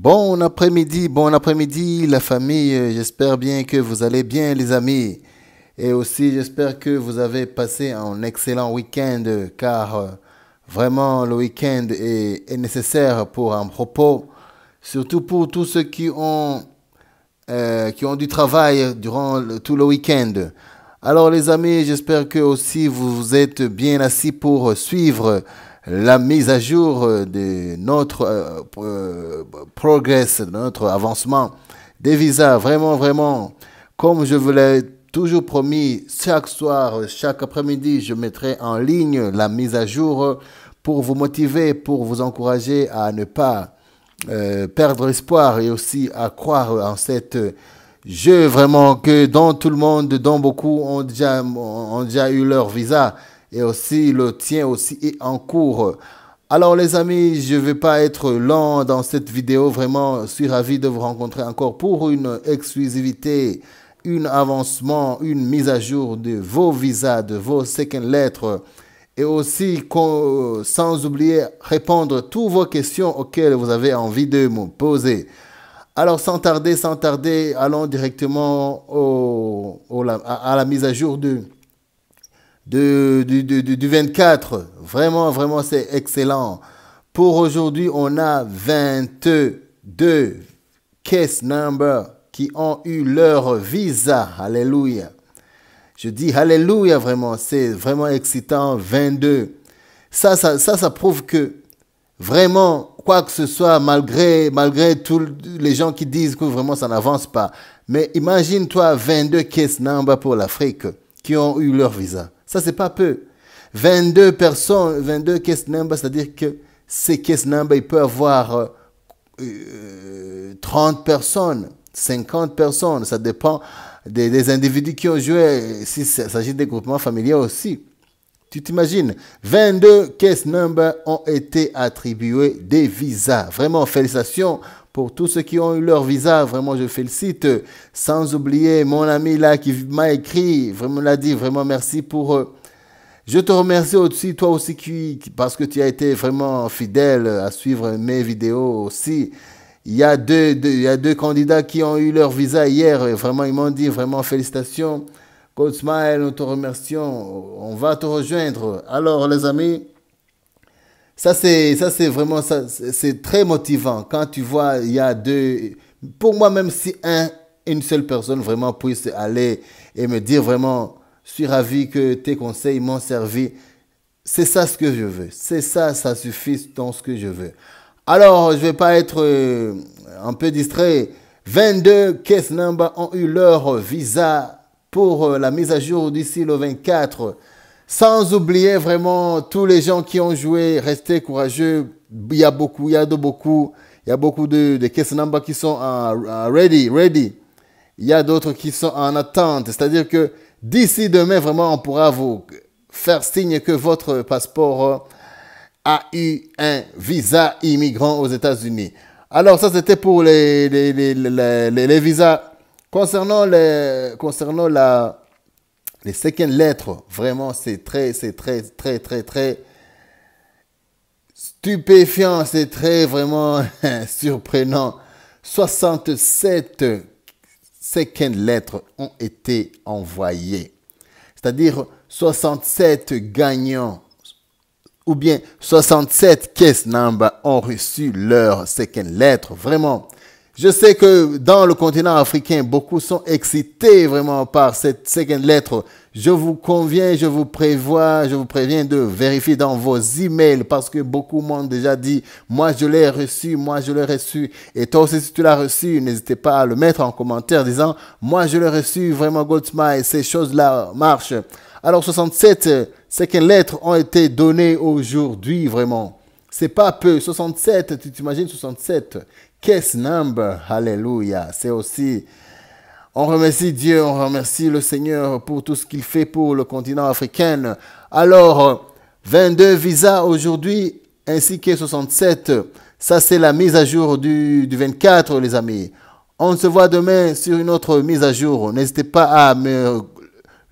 Bon après-midi la famille, j'espère bien que vous allez bien les amis. Et aussi j'espère que vous avez passé un excellent week-end car vraiment le week-end est nécessaire pour un repos, surtout pour tous ceux qui ont du travail durant tout le week-end. Alors les amis, j'espère que aussi vous êtes bien assis pour suivre la mise à jour de notre progress, de notre avancement des visas. Vraiment, vraiment, comme je vous l'ai toujours promis, chaque soir, chaque après-midi, je mettrai en ligne la mise à jour pour vous motiver, pour vous encourager à ne pas perdre espoir et aussi à croire en cette jeu vraiment que dont tout le monde, dont beaucoup ont déjà eu leur visa et aussi le tien aussi est en cours. Alors les amis, je ne vais pas être long dans cette vidéo, vraiment, je suis ravi de vous rencontrer encore pour une exclusivité, un avancement, une mise à jour de vos visas, de vos second lettres et aussi sans oublier répondre à toutes vos questions auxquelles vous avez envie de me poser. Alors sans tarder, allons directement à la mise à jour du 24. Vraiment, vraiment, c'est excellent. Pour aujourd'hui, on a 22 case numbers qui ont eu leur visa. Alléluia. Je dis alléluia, vraiment, c'est vraiment excitant. 22. Ça prouve que vraiment, quoi que ce soit, malgré tous les gens qui disent que vraiment ça n'avance pas. Mais imagine-toi 22 case numbers pour l'Afrique qui ont eu leur visa. Ça, c'est pas peu. 22 personnes, 22 case numbers, c'est-à-dire que ces case numbers, il peut avoir 30 personnes, 50 personnes. Ça dépend des individus qui ont joué, si ça s'agit des groupements familiaux aussi. Tu t'imagines, 22 case numbers ont été attribués des visas. Vraiment, félicitations pour tous ceux qui ont eu leur visa. Vraiment, je félicite. Sans oublier mon ami là qui m'a écrit, vraiment l'a dit, vraiment merci pour... Je te remercie aussi, toi aussi, parce que tu as été vraiment fidèle à suivre mes vidéos aussi. Il y a deux candidats qui ont eu leur visa hier. Vraiment, ils m'ont dit vraiment félicitations. Coach Smile, nous te remercions. On va te rejoindre. Alors, les amis, ça c'est vraiment ça, c'est très motivant quand tu vois il y a deux. Pour moi, même si une seule personne vraiment puisse aller et me dire vraiment, je suis ravi que tes conseils m'ont servi. C'est ça ce que je veux. C'est ça, ça suffit dans ce que je veux. Alors, je ne vais pas être un peu distrait. 22 case numbers ont eu leur visa pour la mise à jour d'ici le 24. Sans oublier vraiment tous les gens qui ont joué, restez courageux. Il y a beaucoup de case numbers qui sont ready. Il y a d'autres qui sont en attente. C'est-à-dire que d'ici demain, vraiment, on pourra vous faire signe que votre passeport a eu un visa immigrant aux États-Unis. Alors ça, c'était pour les visas. Concernant les second lettres, vraiment, c'est très stupéfiant, c'est très vraiment surprenant. 67 second lettres ont été envoyées. C'est-à-dire 67 gagnants ou bien 67 case numbers ont reçu leur second lettre. Vraiment. Je sais que dans le continent africain, beaucoup sont excités vraiment par cette second lettre. Je vous conviens, je vous préviens de vérifier dans vos emails parce que beaucoup m'ont déjà dit, moi je l'ai reçu. Et toi aussi, si tu l'as reçu, n'hésitez pas à le mettre en commentaire disant, moi je l'ai reçu, vraiment Goldsmile, ces choses-là marchent. Alors 67 second lettres ont été données aujourd'hui, vraiment. C'est pas peu, 67, tu t'imagines 67 case number, alléluia. C'est aussi, on remercie Dieu, on remercie le Seigneur pour tout ce qu'il fait pour le continent africain. Alors, 22 visas aujourd'hui, ainsi que 67. Ça, c'est la mise à jour du 24, les amis. On se voit demain sur une autre mise à jour. N'hésitez pas à me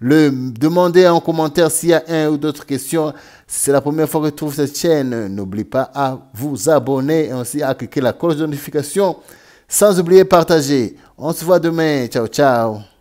le demander en commentaire s'il y a un ou d'autres questions. Si c'est la première fois que tu trouves cette chaîne, n'oublie pas à vous abonner et aussi à cliquer la cloche de notification. Sans oublier partager. On se voit demain. Ciao, ciao.